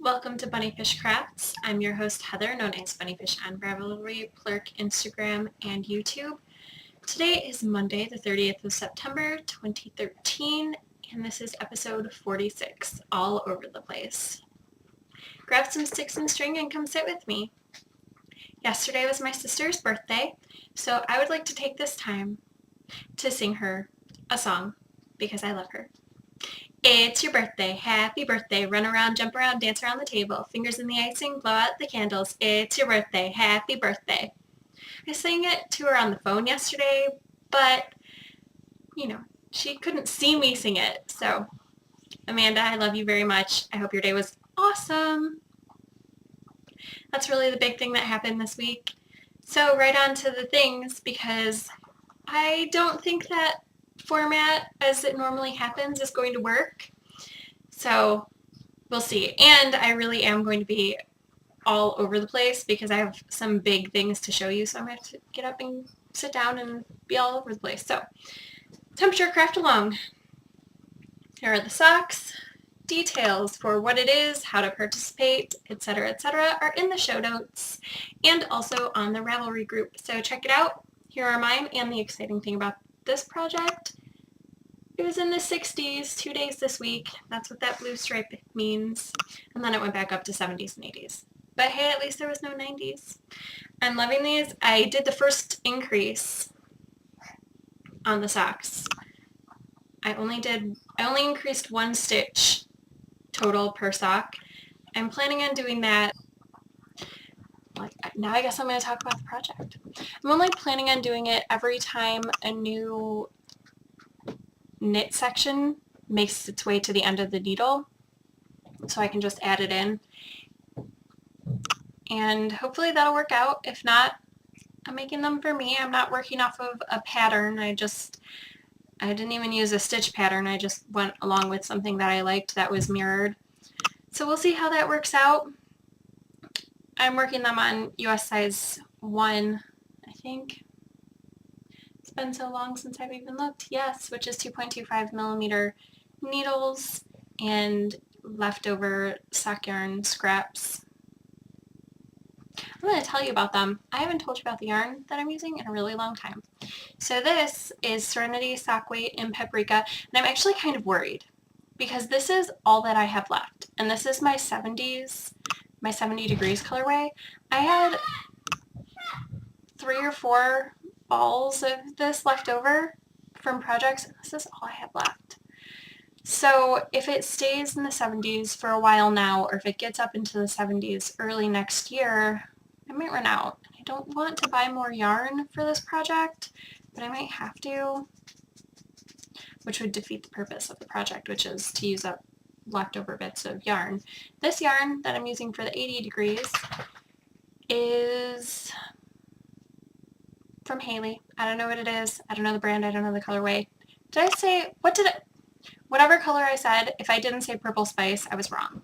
Welcome to Bunnyfish Crafts. I'm your host Heather, known as Bunnyfish on Ravelry, Plurk, Instagram, and YouTube. Today is Monday, the 30th of September, 2013, and this is episode 46, all over the place. Grab some sticks and string and come sit with me. Yesterday was my sister's birthday, so I would like to take this time to sing her a song because I love her. It's your birthday, happy birthday, run around, jump around, dance around the table, fingers in the icing, blow out the candles, it's your birthday, happy birthday. I sang it to her on the phone yesterday, but, she couldn't see me sing it, so Amanda, I love you very much. I hope your day was awesome. That's really the big thing that happened this week. So right on to the things, because I don't think that format as it normally happens is going to work. So we'll see. And I really am going to be all over the place because I have some big things to show you. So I'm going to have to get up and sit down and be all over the place. So temperature craft along. Here are the socks. Details for what it is, how to participate, etc., are in the show notes and also on the Ravelry group. So check it out. Here are mine, and the exciting thing about this project, it was in the 60s 2 days this week. That's what that blue stripe means. And then it went back up to 70s and 80s. But hey, at least there was no 90s. I'm loving these. I did the first increase on the socks. I only increased one stitch total per sock. I'm planning on doing that. Now I guess I'm going to talk about the project. I'm only planning on doing it every time a new knit section makes its way to the end of the needle, so I can just add it in. And hopefully that'll work out. If not, I'm making them for me. I'm not working off of a pattern. I didn't even use a stitch pattern. I just went along with something that I liked that was mirrored. So we'll see how that works out. I'm working them on US size 1, I think. It's been so long since I've even looked. Yes, which is 2.25 millimeter needles and leftover sock yarn scraps. I'm going to tell you about them. I haven't told you about the yarn that I'm using in a really long time. So this is Serenity Sock Weight in Paprika, and I'm actually kind of worried because this is all that I have left, and this is my 70 degrees colorway. I had 3 or 4 balls of this left over from projects, and this is all I have left. So if it stays in the 70s for a while now, or if it gets up into the 70s early next year, I might run out. I don't want to buy more yarn for this project, but I might have to, which would defeat the purpose of the project, which is to use up leftover bits of yarn. This yarn that I'm using for the 80 degrees is from Haley. I don't know what it is. I don't know the brand. I don't know the colorway. Did I say, whatever color I said, if I didn't say Purple Spice, I was wrong.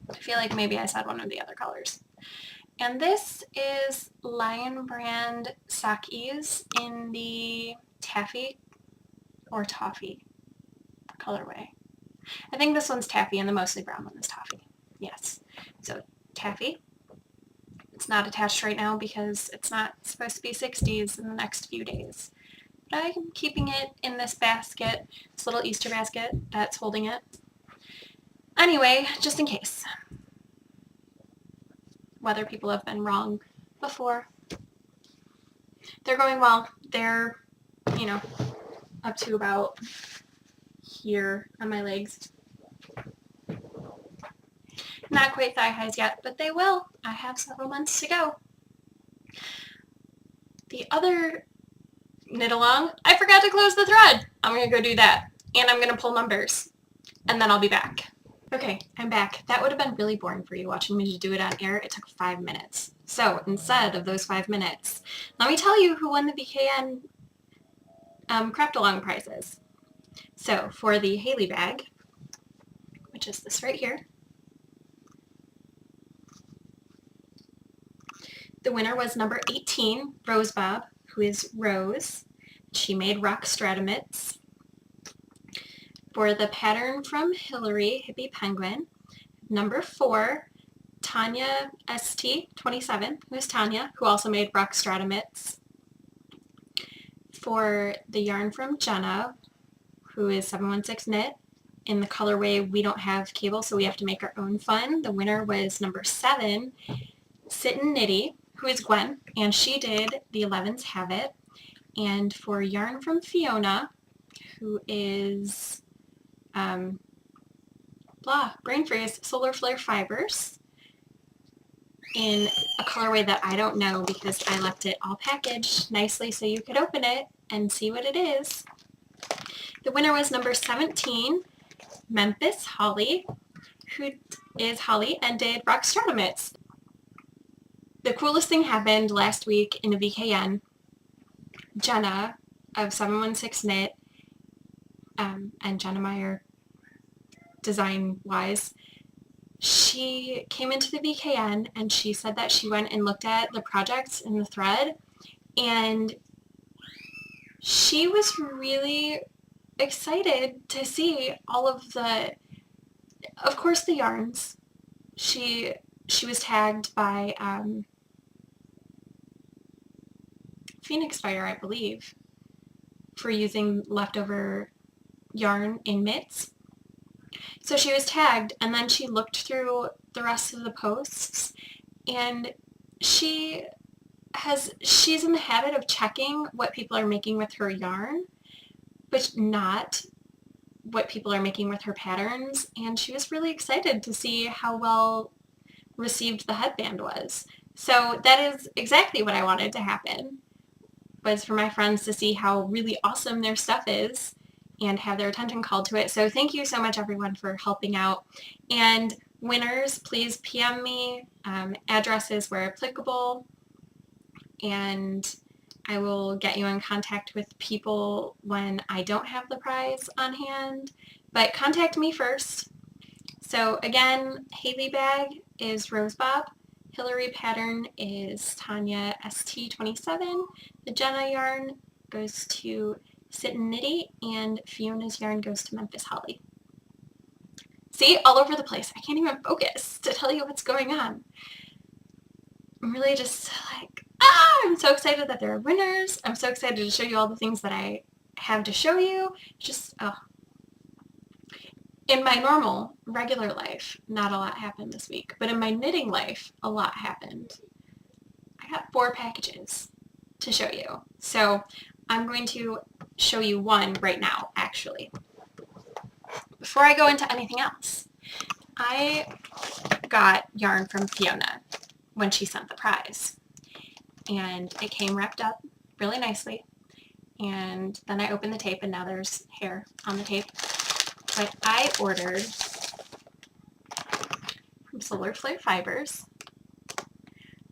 I feel like maybe I said one of the other colors. And this is Lion Brand Sock Ease in the Taffy or Toffee colorway. I think this one's Taffy and the mostly brown one is Toffee. Yes. So Taffy. It's not attached right now because it's not supposed to be 60s in the next few days. But I'm keeping it in this basket, this little Easter basket that's holding it. Anyway, just in case. Whether people have been wrong before. They're going well. They're, up to about here on my legs. Not quite thigh highs yet, but they will. I have several months to go. The other knit along, I forgot to close the thread. I'm going to go do that. And I'm going to pull numbers. And then I'll be back. Okay, I'm back. That would have been really boring for you watching me do it on air. It took 5 minutes. So instead of those 5 minutes, let me tell you who won the VKN Craft Along prizes. So for the Haley bag, which is this right here, the winner was number 18, Rose Bob, who is Rose. She made Rock Stratomits. For the pattern from Hillary, Hippie Penguin, Number 4, Tanya ST27, who is Tanya, who also made Rock Strata Mitts. For the yarn from Jenna, who is 716 Knit, in the colorway We Don't Have Cable, so we have to make our own fun. The winner was number 7, Sit and Knitty, who is Gwen, and she did the 11s Have It. And for yarn from Fiona, who is brain freeze, Solar Flare Fibers, in a colorway that I don't know because I left it all packaged nicely so you could open it and see what it is. The winner was number 17, Memphis Holly, who is Holly and did Rock Strata Mitts. The coolest thing happened last week in a VKN. Jenna of 716 Knit and Jenna Meyer design-wise, she came into the VKN and she said that she went and looked at the projects in the thread, and she was really excited to see all of course, the yarns. She was tagged by Phoenix Fire, I believe, for using leftover yarn in mitts. So she was tagged, and then she looked through the rest of the posts, and she's in the habit of checking what people are making with her yarn, but not what people are making with her patterns, and she was really excited to see how well received the headband was. So that is exactly what I wanted to happen, was for my friends to see how really awesome their stuff is and have their attention called to it. So thank you so much, everyone, for helping out. And winners, please PM me, addresses where applicable, and I will get you in contact with people when I don't have the prize on hand, but contact me first. So again, Haley bag is Rose Bob, Hillary pattern is Tanya ST27, the Jenna yarn goes to Sit and Knitty, and Fiona's yarn goes to Memphis Holly. See, all over the place. I can't even focus to tell you what's going on. I'm really just like, I'm so excited that there are winners. I'm so excited to show you all the things that I have to show you. Just, in my normal, regular life, not a lot happened this week, but in my knitting life, a lot happened. I got 4 packages to show you. So I'm going to show you one right now, actually. Before I go into anything else, I got yarn from Fiona when she sent the prize, and it came wrapped up really nicely, and then I opened the tape and now there's hair on the tape. But I ordered from Solar Flare Fibers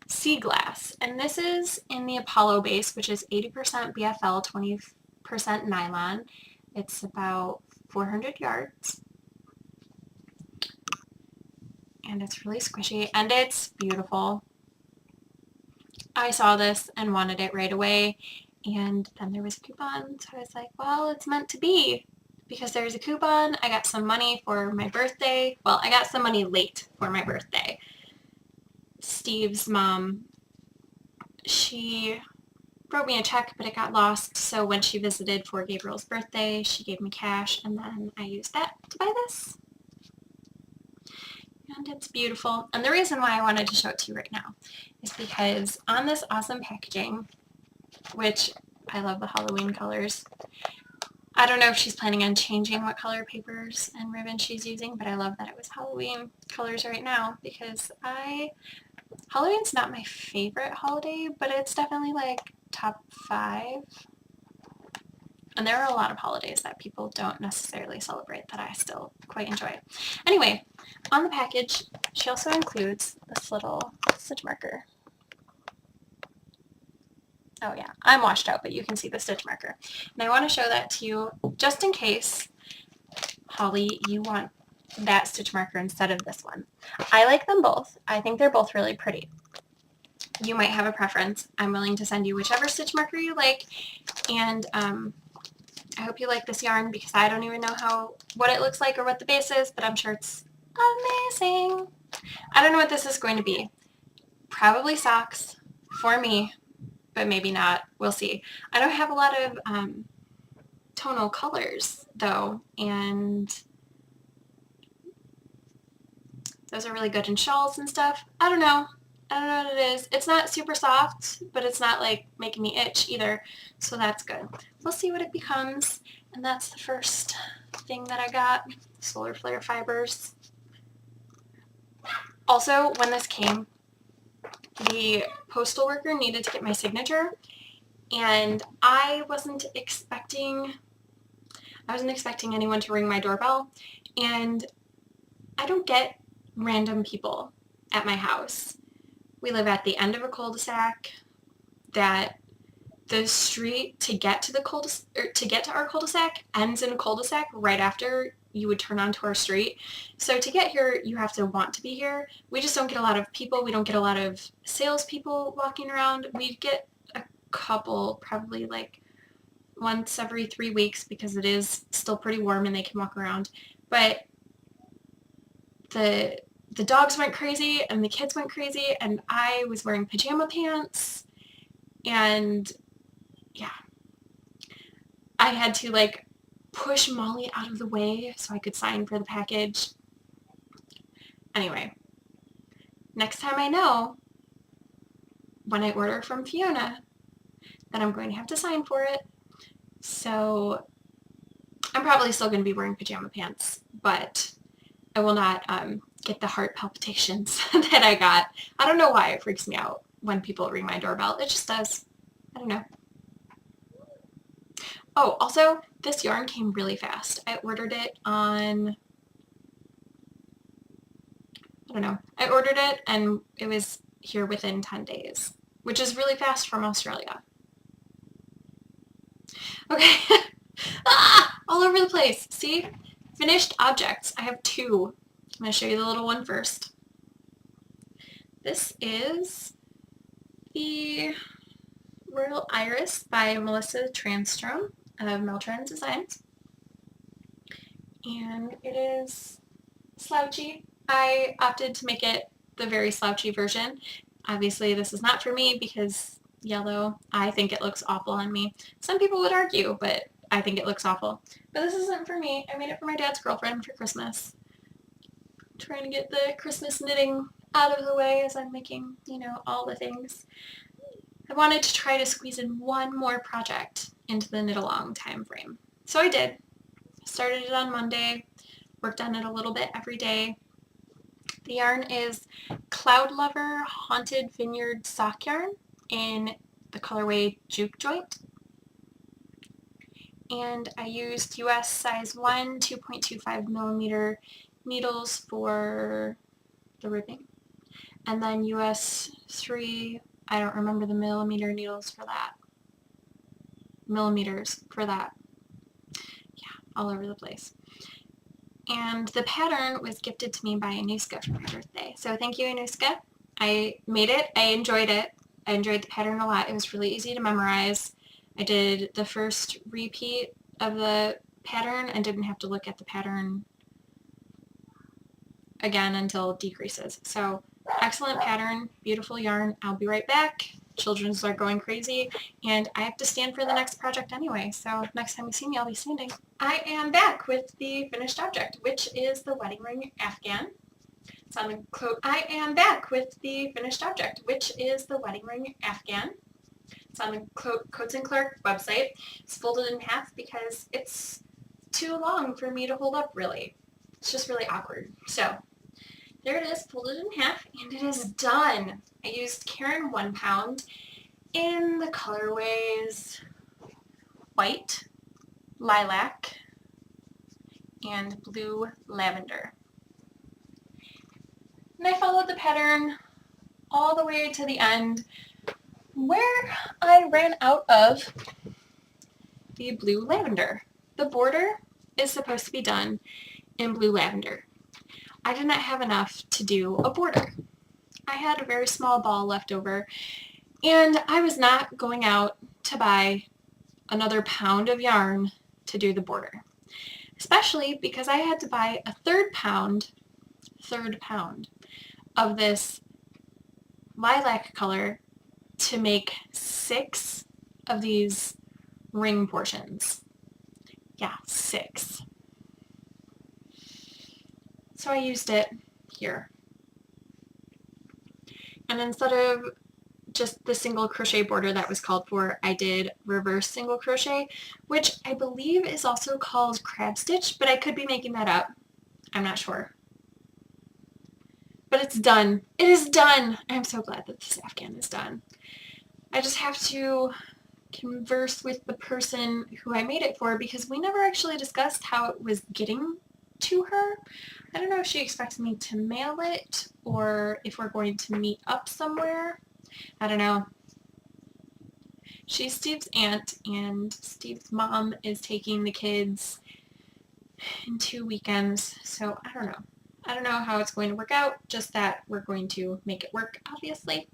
Sea Glass, and this is in the Apollo base, which is 80% BFL, 20% nylon. It's about 400 yards, and it's really squishy, and it's beautiful. I saw this and wanted it right away, and then there was a coupon, so I was like, well, it's meant to be. Because there's a coupon, I got some money for my birthday. Well, I got some money late for my birthday. Steve's mom, she wrote me a check, but it got lost, so when she visited for Gabriel's birthday, she gave me cash, and then I used that to buy this. And it's beautiful. And the reason why I wanted to show it to you right now is because on this awesome packaging, which I love the Halloween colors, I don't know if she's planning on changing what color papers and ribbon she's using, but I love that it was Halloween colors right now, because Halloween's not my favorite holiday, but it's definitely like top 5. And there are a lot of holidays that people don't necessarily celebrate that I still quite enjoy. Anyway, on the package, she also includes this little stitch marker. Oh yeah, I'm washed out, but you can see the stitch marker. And I want to show that to you just in case, Holly, you want that stitch marker instead of this one. I like them both. I think they're both really pretty. You might have a preference. I'm willing to send you whichever stitch marker you like, and I hope you like this yarn, because I don't even know what it looks like or what the base is, but I'm sure it's Amazing. I don't know what this is going to be. Probably socks for me, but maybe not. We'll see. I don't have a lot of tonal colors though, and those are really good in shawls and stuff. I don't know. I don't know what it is. It's not super soft, but it's not like making me itch either, so that's good. We'll see what it becomes, and that's the first thing that I got, solar flare fibers. Also, when this came, the postal worker needed to get my signature, and I wasn't expecting anyone to ring my doorbell, and I don't get random people at my house. We live at the end of a cul-de-sac that the street to get to our cul-de-sac ends in a cul-de-sac right after you would turn onto our street. So to get here, you have to want to be here. We just don't get a lot of people. We don't get a lot of salespeople walking around. We get a couple, probably like once every 3 weeks because it is still pretty warm and they can walk around. But the dogs went crazy and the kids went crazy and I was wearing pajama pants and yeah, I had to like push Molly out of the way so I could sign for the package. Anyway, next time I know when I order from Fiona that I'm going to have to sign for it. So I'm probably still going to be wearing pajama pants, but I will not get the heart palpitations that I got. I don't know why it freaks me out when people ring my doorbell. It just does. I don't know. Oh, also, this yarn came really fast. I ordered it on, I don't know. I ordered it and it was here within 10 days, which is really fast from Australia. Okay. All over the place. See? Finished objects. I have 2. I'm going to show you the little one first. This is the Royal Iris by Melissa Transtrom of Meltrans Designs. And it is slouchy. I opted to make it the very slouchy version. Obviously this is not for me because yellow, I think it looks awful on me. Some people would argue, but I think it looks awful. But this isn't for me. I made it for my dad's girlfriend for Christmas. Trying to get the Christmas knitting out of the way as I'm making, you know, all the things. I wanted to try to squeeze in one more project into the knit along time frame. So I did. Started it on Monday, worked on it a little bit every day. The yarn is Cloud Lover Haunted Vineyard Sock Yarn in the colorway Juke Joint. And I used US size 1 2.25 millimeter needles for the ribbing. And then US 3, I don't remember the millimeter needles for that. Millimeters for that. Yeah, all over the place. And the pattern was gifted to me by Anuska for my birthday. So thank you, Anuska. I made it. I enjoyed it. I enjoyed the pattern a lot. It was really easy to memorize. I did the first repeat of the pattern and didn't have to look at the pattern again until it decreases. So excellent pattern, beautiful yarn. I'll be right back. Children's are going crazy and I have to stand for the next project anyway, so next time you see me I'll be standing. I am back with the finished object, which is the wedding ring afghan. It's on the coat. I am back with the finished object, which is the wedding ring afghan. It's on the Coats and Clark website. It's folded in half because it's too long for me to hold up really. It's just really awkward. So there it is, folded in half, and it is done. I used Caron 1 pound in the colorways white, lilac, and blue lavender. And I followed the pattern all the way to the end where I ran out of the blue lavender. The border is supposed to be done in blue lavender. I did not have enough to do a border. I had a very small ball left over, and I was not going out to buy another pound of yarn to do the border, especially because I had to buy a 1/3 pound 1/3 pound of this lilac color to make 6 of these ring portions. Yeah, 6. So I used it here. And instead of just the single crochet border that was called for, I did reverse single crochet, which I believe is also called crab stitch, but I could be making that up. I'm not sure. But it's done. It is done! I'm so glad that this afghan is done. I just have to converse with the person who I made it for because we never actually discussed how it was getting to her. I don't know if she expects me to mail it or if we're going to meet up somewhere. I don't know. She's Steve's aunt, and Steve's mom is taking the kids in 2 weekends, so I don't know. I don't know how it's going to work out, just that we're going to make it work, obviously.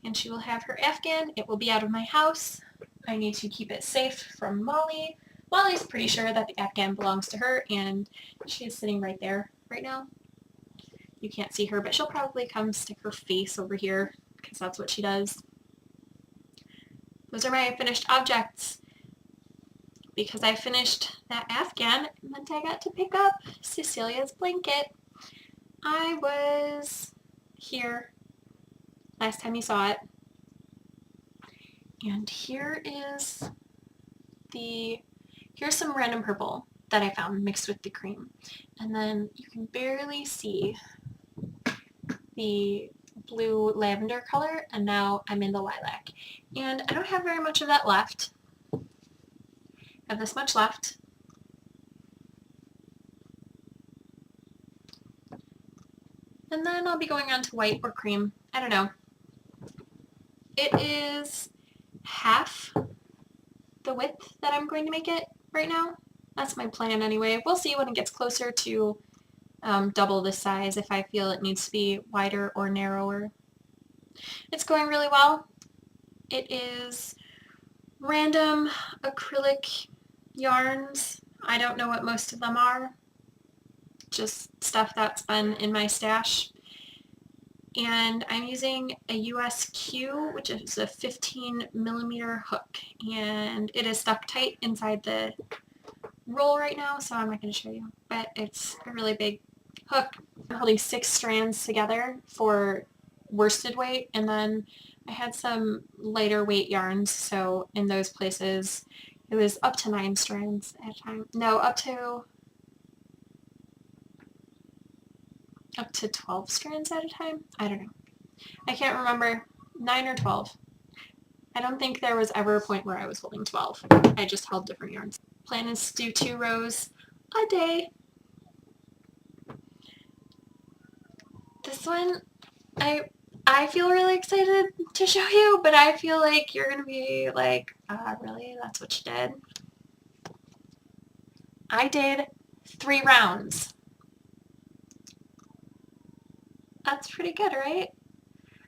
And she will have her afghan. It will be out of my house. I need to keep it safe from Molly. Molly's pretty sure that the afghan belongs to her, and she is sitting right there right now. You can't see her, but she'll probably come stick her face over here because that's what she does. Those are my finished objects. Because I finished that afghan, it meant I got to pick up Cecilia's blanket. I was here last time you saw it. And here's some random purple that I found mixed with the cream. And then you can barely see the blue lavender color, and now I'm in the lilac. And I don't have very much of that left. I have this much left. And then I'll be going on to white or cream. I don't know. It is half the width that I'm going to make it right now. That's my plan anyway. We'll see when it gets closer to double this size if I feel it needs to be wider or narrower. It's going really well. It is random acrylic yarns. I don't know what most of them are. Just stuff that's been in my stash. And I'm using a USQ, which is a 15mm hook, and it is stuck tight inside the roll right now, so I'm not going to show you, but it's a really big hook. I'm holding 6 strands together for worsted weight, and then I had some lighter weight yarns, so in those places it was up to 9 strands at a time. No, up to 12 strands at a time? I don't know. I can't remember. 9 or 12. I don't think there was ever a point where I was holding 12. I just held different yarns. Plan is to do 2 rows a day. This one, I feel really excited to show you, but I feel like you're going to be like, really? That's what you did? I did 3 rounds. That's pretty good, right?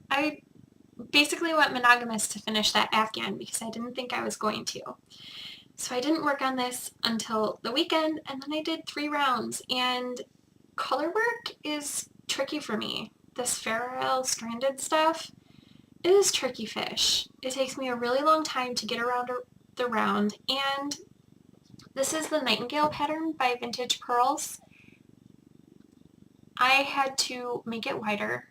I basically went monogamous to finish that afghan because I didn't think I was going to. So I didn't work on this until the weekend, and then I did 3 rounds, and color work is tricky for me. This Farrell stranded stuff is tricky fish. It takes me a really long time to get around the round, and this is the Nightingale pattern by Vintage Pearls. I had to make it wider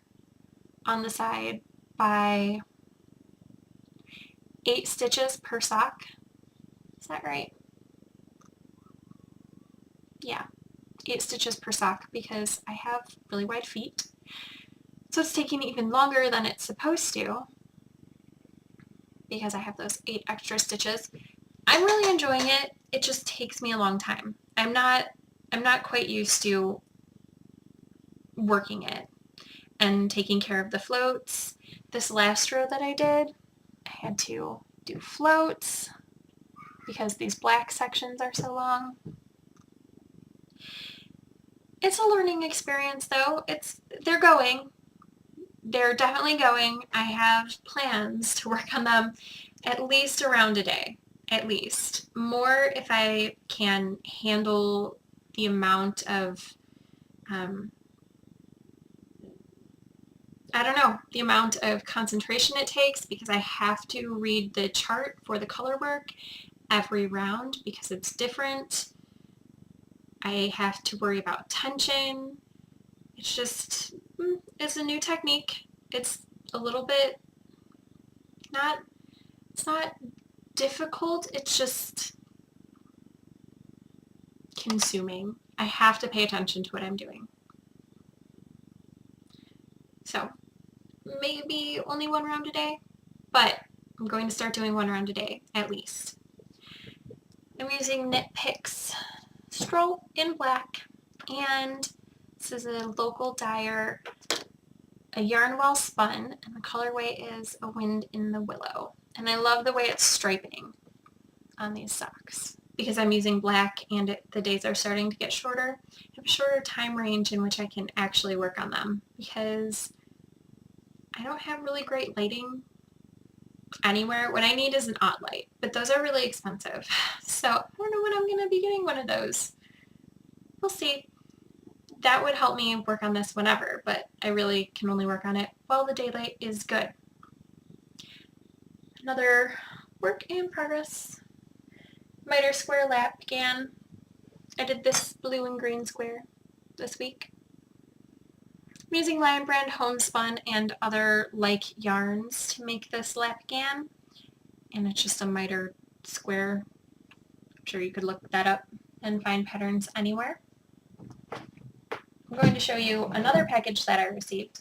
on the side by 8 stitches per sock. Is that right? Yeah, 8 stitches per sock because I have really wide feet. So it's taking even longer than it's supposed to because I have those 8 extra stitches. I'm really enjoying it. It just takes me a long time. I'm not quite used to working it and taking care of the floats. This last row that I did, I had to do floats because these black sections are so long. It's a learning experience though. They're going. They're definitely going. I have plans to work on them at least around a day. At least. More if I can handle the amount of I don't know, the amount of concentration it takes because I have to read the chart for the color work every round because it's different. I have to worry about tension. It's just, it's a new technique. It's a little bit it's not difficult, it's just consuming. I have to pay attention to what I'm doing. So maybe only one round a day, but I'm going to start doing one round a day at least. I'm using Knit Picks Stroll in black, and this is a local dyer, a yarn well spun, and the colorway is A Wind in the Willow. And I love the way it's striping on these socks. Because I'm using black and the days are starting to get shorter, I have a shorter time range in which I can actually work on them because I don't have really great lighting anywhere. What I need is an odd light, but those are really expensive. So I don't know when I'm going to be getting one of those. We'll see. That would help me work on this whenever, but I really can only work on it while the daylight is good. Another work in progress. Miter square lap began. I did this blue and green square this week. I'm using Lion Brand Homespun and other like yarns to make this lapgan, and it's just a miter square. I'm sure you could look that up and find patterns anywhere. I'm going to show you another package that I received.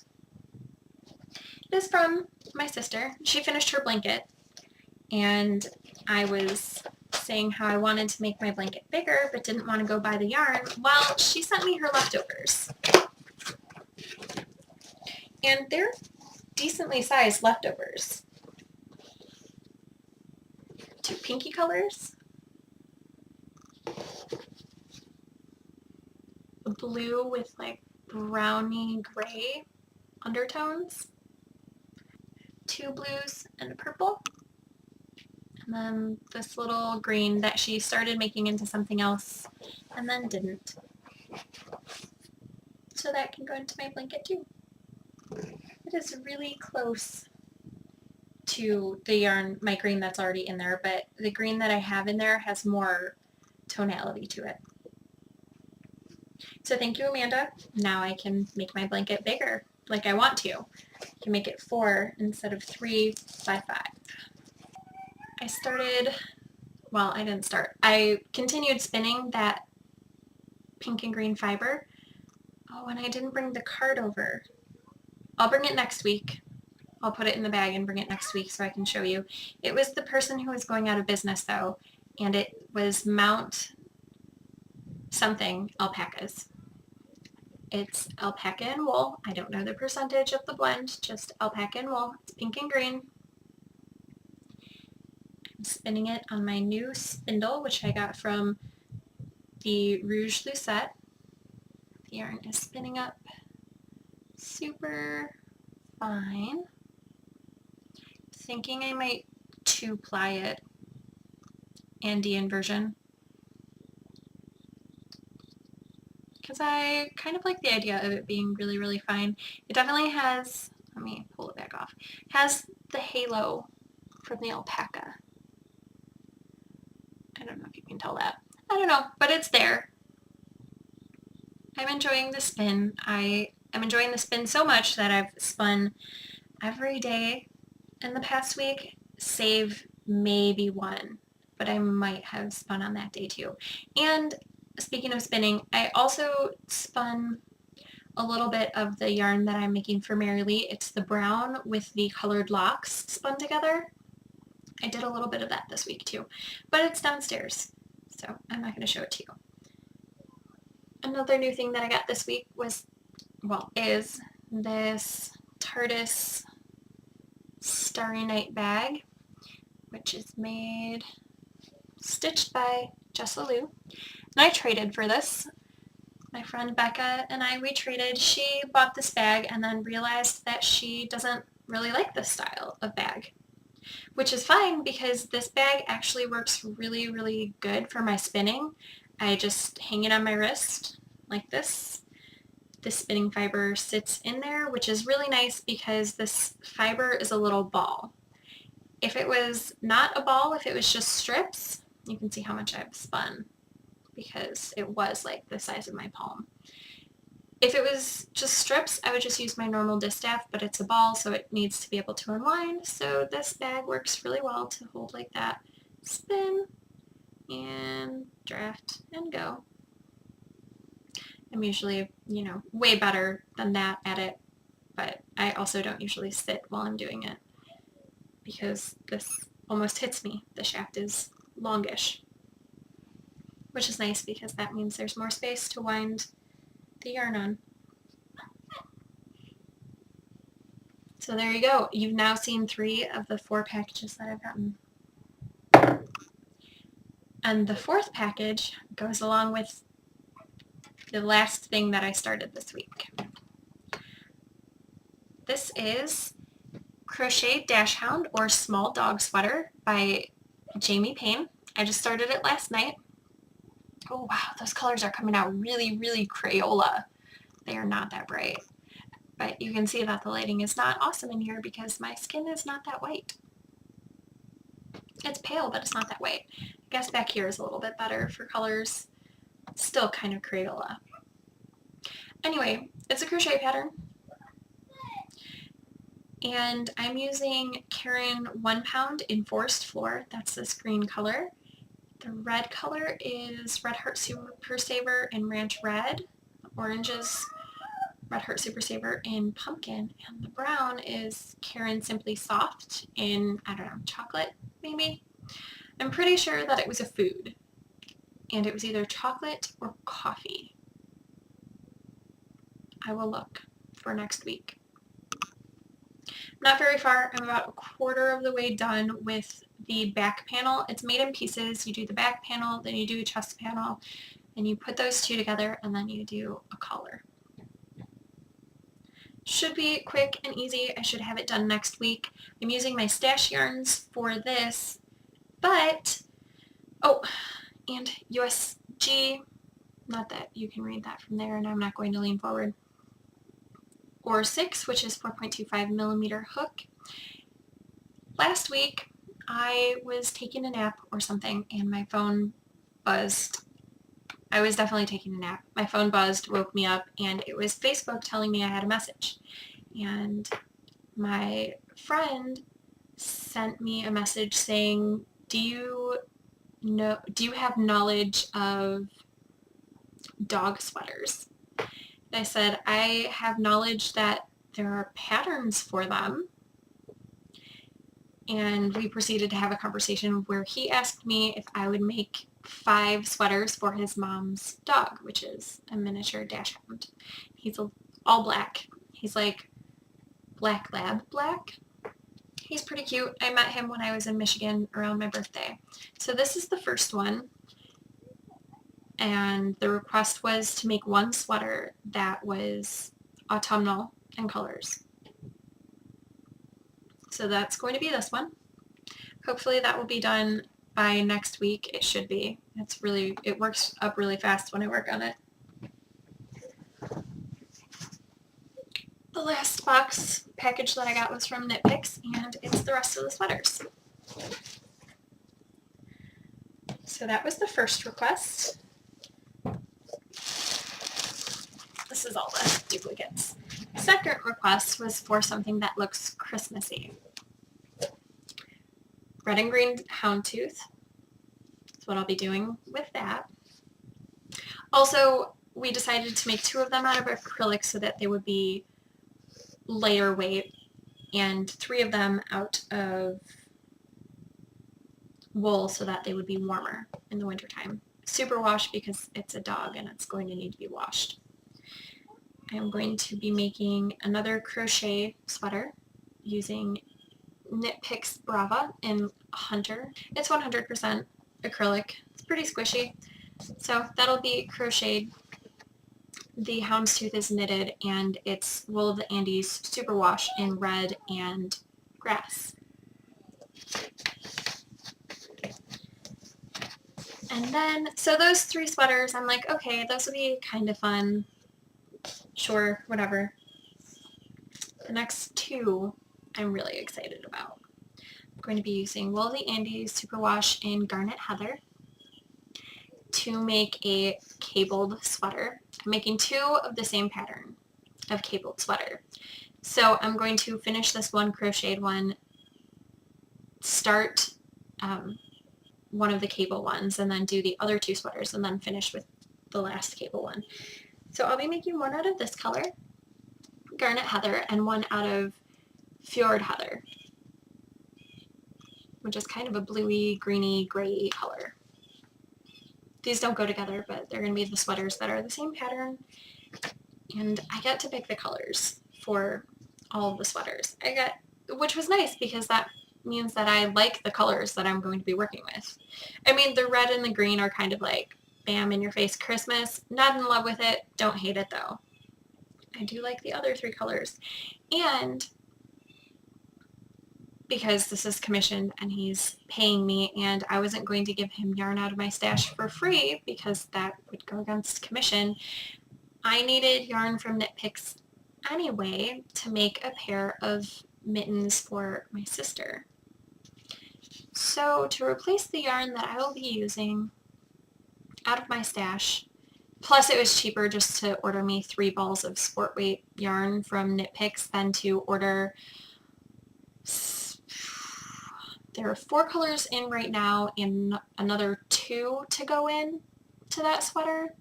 It is from my sister. She finished her blanket, and I was saying how I wanted to make my blanket bigger but didn't want to go buy the yarn. Well, she sent me her leftovers. And they're decently sized leftovers. 2 pinky colors, a blue with like browny gray undertones, 2 blues and a purple, and then this little green that she started making into something else and then didn't. So that can go into my blanket too. It is really close to the yarn, my green that's already in there, but the green that I have in there has more tonality to it. So thank you, Amanda. Now I can make my blanket bigger like I want to. I can make it 4 instead of 3 by 5. I started, well, I didn't start. I continued spinning that pink and green fiber. Oh, and I didn't bring the card over. I'll bring it next week. I'll put it in the bag and bring it next week so I can show you. It was the person who was going out of business though, and it was Mount something alpacas. It's alpaca and wool. I don't know the percentage of the blend, just alpaca and wool. It's pink and green. I'm spinning it on my new spindle, which I got from the Rouge Lucette. The yarn is spinning up super fine. Thinking I might 2-ply it, Andean version, because I kind of like the idea of it being really, really fine. It definitely has, let me pull it back off, has the halo from the alpaca. I don't know if you can tell that. I don't know, but it's there. I'm enjoying the spin. I am enjoying the spin so much that I've spun every day in the past week, save maybe one, but I might have spun on that day too. And speaking of spinning, I also spun a little bit of the yarn that I'm making for Mary Lee. It's the brown with the colored locks spun together. I did a little bit of that this week too, but it's downstairs, so I'm not going to show it to you. Another new thing that I got this week was, well, is this Tardis Starry Night bag, which is stitched by Jessa Lou. And I traded for this. My friend Becca and we traded. She bought this bag and then realized that she doesn't really like this style of bag, which is fine because this bag actually works really, really good for my spinning. I just hang it on my wrist like this. the spinning fiber sits in there, which is really nice because this fiber is a little ball. If it was not a ball, if it was just strips, you can see how much I've spun because it was like the size of my palm. If it was just strips, I would just use my normal distaff, but it's a ball, so it needs to be able to unwind. So this bag works really well to hold like that. Spin and draft and go. I'm usually, way better than that at it, but I also don't usually sit while I'm doing it because this almost hits me. The shaft is longish, which is nice because that means there's more space to wind the yarn on. So there you go. You've now seen 3 of the 4 packages that I've gotten. And the 4th package goes along with the last thing that I started this week. This is Crochet Dachshund or Small Dog Sweater by Jamie Payne. I just started it last night. Oh wow, those colors are coming out really, really Crayola. They are not that bright. But you can see that the lighting is not awesome in here because my skin is not that white. It's pale, but it's not that white. I guess back here is a little bit better for colors. Still kind of Crayola. Anyway, it's a crochet pattern. And I'm using Caron 1 pound in Forest Floor. That's this green color. The red color is Red Heart Super Saver in Ranch Red. The orange is Red Heart Super Saver in Pumpkin. And the brown is Caron Simply Soft in, I don't know, chocolate maybe? I'm pretty sure that it was a food. And it was either chocolate or coffee. I will look for next week. Not very far. I'm about a quarter of the way done with the back panel. It's made in pieces. You do the back panel, then you do a chest panel, and you put those 2 together, and then you do a collar. Should be quick and easy. I should have it done next week. I'm using my stash yarns for this, but, oh, and USG, not that you can read that from there, and I'm not going to lean forward. Or 6, which is 4.25 millimeter hook. Last week, I was taking a nap or something, and my phone buzzed. I was definitely taking a nap. My phone buzzed, woke me up, and it was Facebook telling me I had a message. And my friend sent me a message saying, do you have knowledge of dog sweaters? I said, I have knowledge that there are patterns for them. And we proceeded to have a conversation where he asked me if I would make 5 sweaters for his mom's dog, which is a miniature dachshund. He's all black. He's like black lab black. He's pretty cute. I met him when I was in Michigan around my birthday. So this is the first one. And the request was to make 1 sweater that was autumnal in colors. So that's going to be this one. Hopefully that will be done by next week. It should be. It works up really fast when I work on it. The last package that I got was from Knit Picks, and it's the rest of the sweaters. So that was the first request. This is all the duplicates. Second request was for something that looks Christmassy. Red and green houndtooth. That's what I'll be doing with that. Also, we decided to make 2 of them out of acrylic so that they would be lighter weight, and 3 of them out of wool so that they would be warmer in the wintertime. Superwash because it's a dog and it's going to need to be washed. I'm going to be making another crochet sweater using Knit Picks Brava in Hunter. It's 100% acrylic. It's pretty squishy. So that'll be crocheted. The houndstooth is knitted, and it's Wool of the Andes Superwash in red and grass. And then, so those 3 sweaters, I'm like, okay, those will be kind of fun. Sure, whatever. The next two I'm really excited about. I'm going to be using Woolly Andes Superwash in Garnet Heather to make a cabled sweater. I'm making two of the same pattern of cabled sweater. So I'm going to finish this one crocheted one, start one of the cable ones, and then do the other two sweaters, and then finish with the last cable one. So I'll be making one out of this color, Garnet Heather, and one out of Fjord Heather, which is kind of a bluey, greeny, gray color. These don't go together, but they're going to be the sweaters that are the same pattern, and I get to pick the colors for all of the sweaters. Which was nice because that means that I like the colors that I'm going to be working with. I mean, the red and the green are kind of like bam in your face Christmas. Not in love with it, don't hate it though. I do like the other three colors. And because this is commissioned and he's paying me and I wasn't going to give him yarn out of my stash for free because that would go against commission, I needed yarn from Knit Picks anyway to make a pair of mittens for my sister. So to replace the yarn that I will be using out of my stash, plus it was cheaper just to order me 3 balls of sport weight yarn from Knit Picks than to order, there are 4 colors in right now and another 2 to go in to that sweater.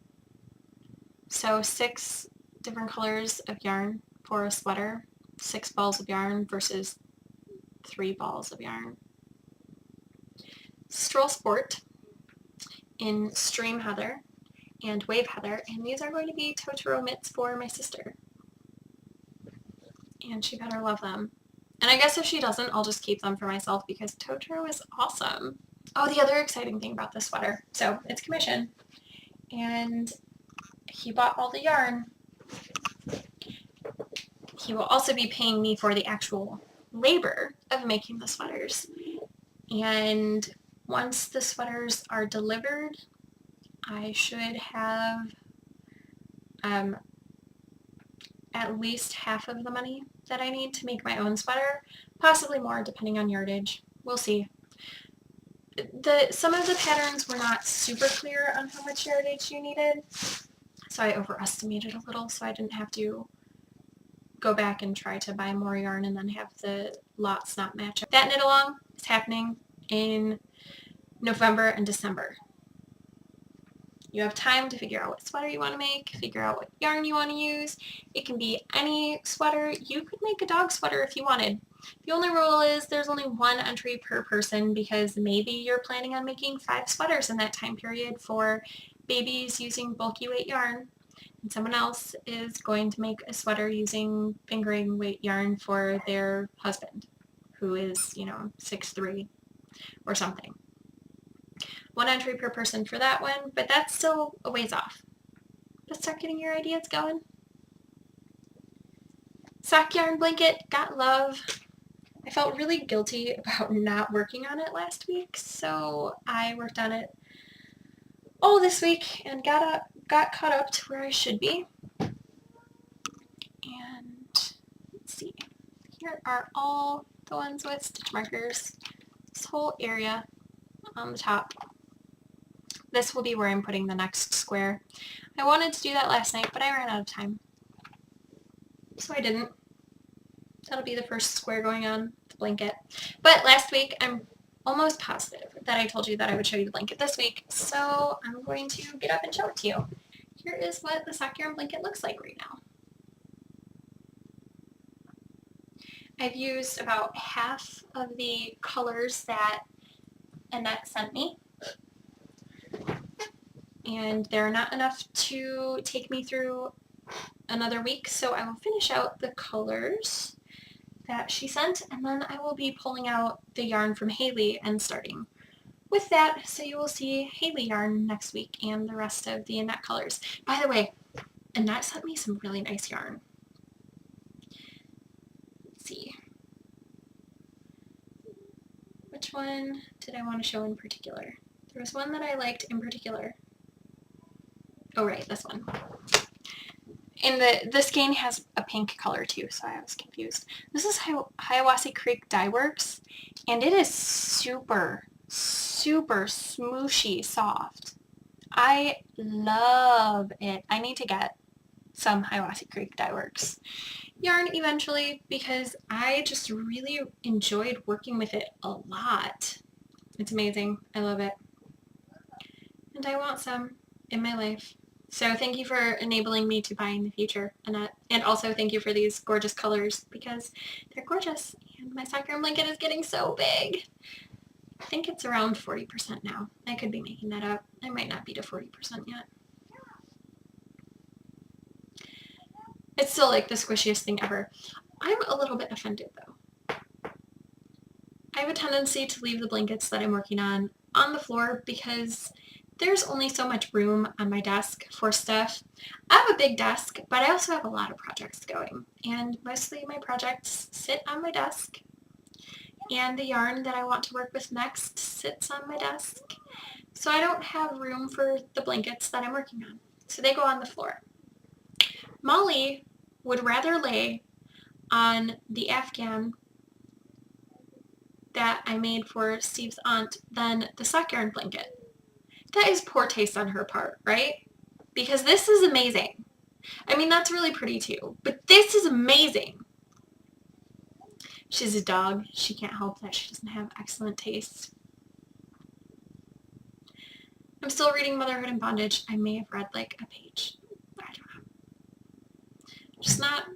So 6 different colors of yarn for a sweater, 6 balls of yarn versus 3 balls of yarn. Stroll Sport in Stream Heather and Wave Heather, and these are going to be Totoro mitts for my sister. And she better love them. And I guess if she doesn't, I'll just keep them for myself because Totoro is awesome. Oh, the other exciting thing about this sweater, so it's commission, and he bought all the yarn. He will also be paying me for the actual labor of making the sweaters. And once the sweaters are delivered, I should have at least half of the money that I need to make my own sweater, possibly more depending on yardage. We'll see. Some of the patterns were not super clear on how much yardage you needed, so I overestimated a little, so I didn't have to go back and try to buy more yarn and then have the lots not match up. That knit along is happening in November and December. You have time to figure out what sweater you want to make, figure out what yarn you want to use. It can be any sweater. You could make a dog sweater if you wanted. The only rule is there's only 1 entry per person because maybe you're planning on making 5 sweaters in that time period for babies using bulky weight yarn, and someone else is going to make a sweater using fingering weight yarn for their husband, who is, 6'3" or something. 1 entry per person for that one, but that's still a ways off. But start getting your ideas going. Sock yarn blanket, got love. I felt really guilty about not working on it last week, so I worked on it all this week and got caught up to where I should be. And let's see, here are all the ones with stitch markers. This whole area on the top. This will be where I'm putting the next square. I wanted to do that last night, but I ran out of time, so I didn't. That'll be the first square going on the blanket. But last week, I'm almost positive that I told you that I would show you the blanket this week, so I'm going to get up and show it to you. Here is what the sock yarn blanket looks like right now. I've used about half of the colors that Annette sent me, and they're not enough to take me through another week, so I will finish out the colors that she sent, and then I will be pulling out the yarn from Haley and starting with that, so you will see Haley yarn next week and the rest of the Annette colors. By the way, Annette sent me some really nice yarn. Let's see. Which one did I want to show in particular? There was one that I liked in particular. Oh right, this one. And the skein has a pink color too, so I was confused. This is Hiawassee Creek Dye Works, and it is super, super smooshy soft. I love it. I need to get some Hiawassee Creek Dye Works yarn eventually because I just really enjoyed working with it a lot. It's amazing. I love it. And I want some in my life. So thank you for enabling me to buy in the future, Annette. And also thank you for these gorgeous colors because they're gorgeous. And my sock yarn blanket is getting so big. I think it's around 40% now. I could be making that up. I might not be to 40% yet. It's still like the squishiest thing ever. I'm a little bit offended though. I have a tendency to leave the blankets that I'm working on the floor because there's only so much room on my desk for stuff. I have a big desk, but I also have a lot of projects going, and mostly my projects sit on my desk, and the yarn that I want to work with next sits on my desk. So I don't have room for the blankets that I'm working on, so they go on the floor. Molly would rather lay on the Afghan that I made for Steve's aunt than the sock yarn blanket. That is poor taste on her part, right? Because this is amazing. I mean, that's really pretty too, but this is amazing. She's a dog. She can't help that she doesn't have excellent taste. I'm still reading Motherhood and Bondage. I may have read like a page. I don't know. Just not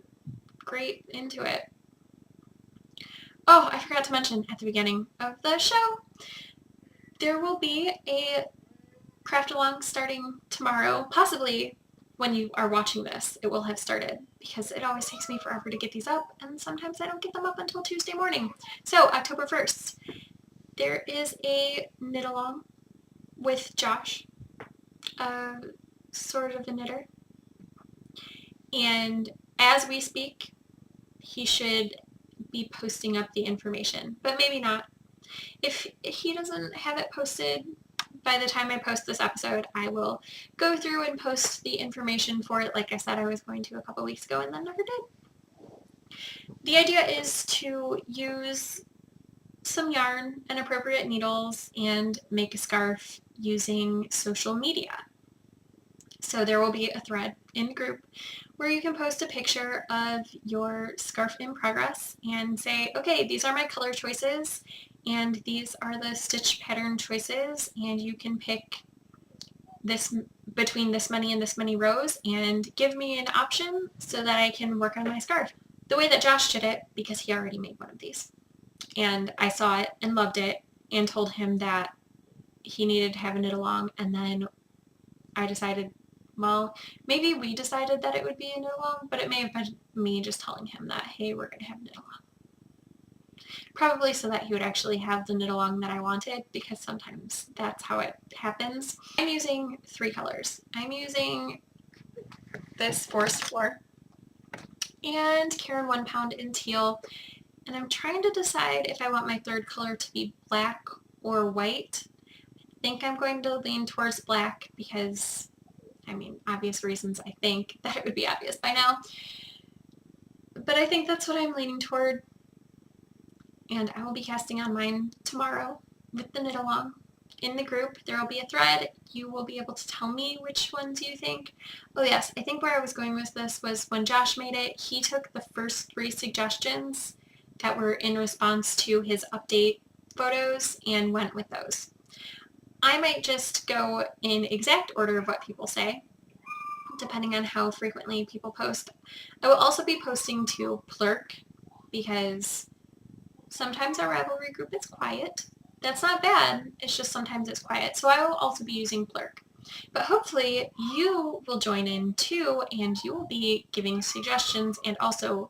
great into it. Oh, I forgot to mention at the beginning of the show, there will be a craft along starting tomorrow, possibly when you are watching this, it will have started because it always takes me forever to get these up and sometimes I don't get them up until Tuesday morning. So October 1st, there is a knit along with Josh, sort of a knitter. And as we speak, he should be posting up the information, but maybe not. If he doesn't have it posted by the time I post this episode, I will go through and post the information for it like I said I was going to a couple weeks ago and then never did. The idea is to use some yarn and appropriate needles and make a scarf using social media. So there will be a thread in the group where you can post a picture of your scarf in progress and say, okay, these are my color choices and these are the stitch pattern choices, and you can pick this between this many and this many rows and give me an option so that I can work on my scarf. The way that Josh did it, because he already made one of these, and I saw it and loved it and told him that he needed to have a knit along, and then I decided, well, maybe we decided that it would be a knit along, but it may have been me just telling him that, hey, we're going to have a knit along. Probably so that he would actually have the knit along that I wanted, because sometimes that's how it happens. I'm using 3 colors. I'm using this Forest Floor and Caron 1 Pound in Teal, and I'm trying to decide if I want my third color to be black or white. I think I'm going to lean towards black because, I mean, obvious reasons. I think that it would be obvious by now, but I think that's what I'm leaning toward. And I will be casting on mine tomorrow with the knit along. In the group, there will be a thread. You will be able to tell me which ones you think. Oh yes, I think where I was going with this was when Josh made it, he took the first 3 suggestions that were in response to his update photos and went with those. I might just go in exact order of what people say, depending on how frequently people post. I will also be posting to Plurk because sometimes our Ravelry group is quiet. That's not bad, it's just sometimes it's quiet. So I will also be using Plurk. But hopefully you will join in too, and you will be giving suggestions and also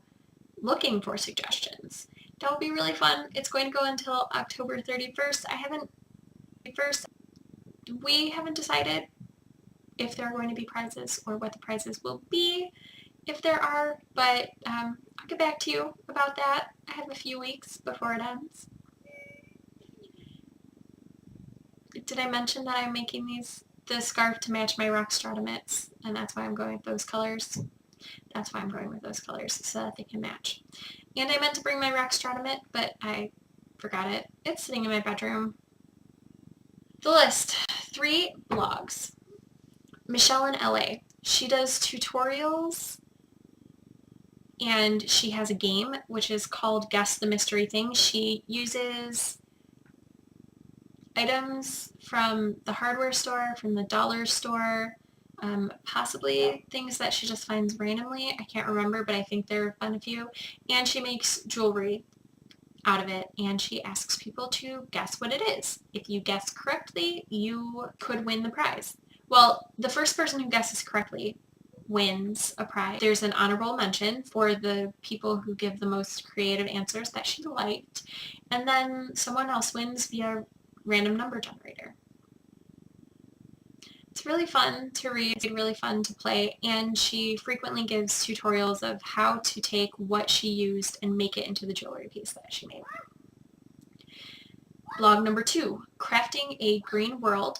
looking for suggestions. That will be really fun. It's going to go until October 31st. We haven't decided if there are going to be prizes or what the prizes will be, if there are, but I'll get back to you about that. I have a few weeks before it ends. Did I mention that I'm making the scarf to match my Rockstrata mitts, and that's why I'm going with those colors? That's why I'm going with those colors, so that they can match. And I meant to bring my Rex Stratomet, but I forgot it. It's sitting in my bedroom. The list. 3 blogs. Michelle in LA. She does tutorials and she has a game which is called Guess the Mystery Thing. She uses items from the hardware store, from the dollar store, possibly things that she just finds randomly. I can't remember, but I think there have been a few. And she makes jewelry out of it, and she asks people to guess what it is. If you guess correctly, you could win the prize. Well, the first person who guesses correctly wins a prize. There's an honorable mention for the people who give the most creative answers that she liked, and then someone else wins via random number generator. It's really fun to read, really fun to play, and she frequently gives tutorials of how to take what she used and make it into the jewelry piece that she made. Blog number 2, Crafting a Green World,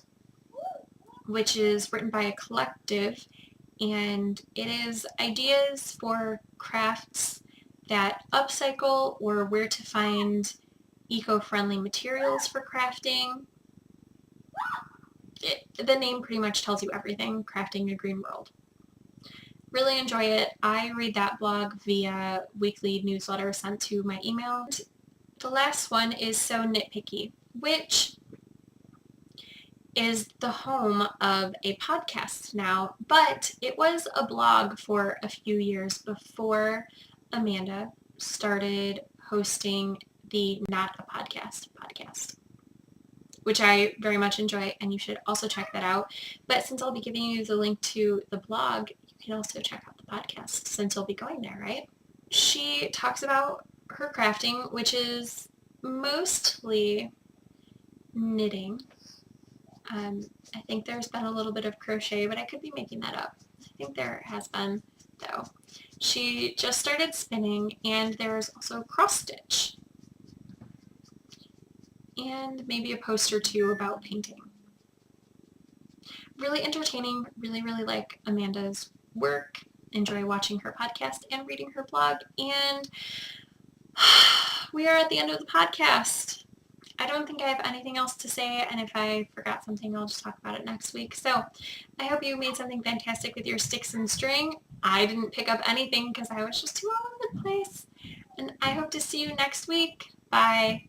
which is written by a collective, and it is ideas for crafts that upcycle or where to find eco-friendly materials for crafting. The name pretty much tells you everything, Crafting a Green World. Really enjoy it. I read that blog via weekly newsletter sent to my email. The last one is So Nitpicky, which is the home of a podcast now, but it was a blog for a few years before Amanda started hosting the Not a Podcast podcast, which I very much enjoy, and you should also check that out. But since I'll be giving you the link to the blog, you can also check out the podcast since you'll be going there, right? She talks about her crafting, which is mostly knitting. I think there's been a little bit of crochet, but I could be making that up. I think there has been, though. She just started spinning, and there's also cross stitch. And maybe a post or two about painting. Really entertaining, really like Amanda's work. Enjoy watching her podcast and reading her blog. And we are at the end of the podcast. I don't think I have anything else to say, and if I forgot something, I'll just talk about it next week. So I hope you made something fantastic with your sticks and string. I didn't pick up anything because I was just too all over the place. And I hope to see you next week. Bye.